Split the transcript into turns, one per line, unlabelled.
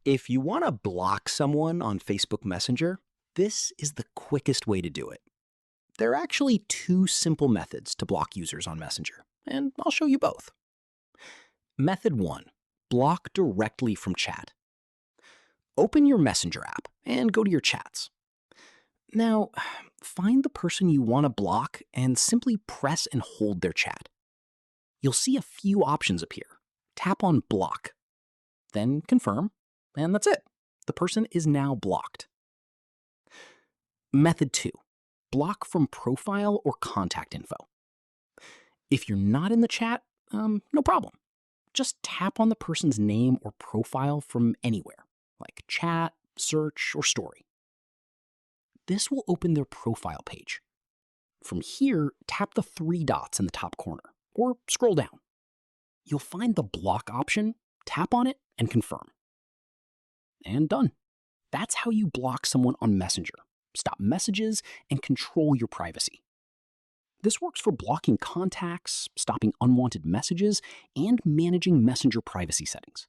If you want to block someone on Facebook Messenger, this is the quickest way to do it. There are actually two simple methods to block users on Messenger, and I'll show you both. Method 1. Block directly from chat. Open your Messenger app and go to your chats. Now, find the person you want to block and simply press and hold their chat. You'll see a few options appear. Tap on Block, then Confirm, and that's it. The person is now blocked. Method 2. Block from profile or contact info. If you're not in the chat, no problem. Just tap on the person's name or profile from anywhere, like chat, search, or story. This will open their profile page. From here, tap the three dots in the top corner, or scroll down. You'll find the block option, tap on it, and confirm. And done. That's how you block someone on Messenger, stop messages, and control your privacy. This works for blocking contacts, stopping unwanted messages, and managing Messenger privacy settings.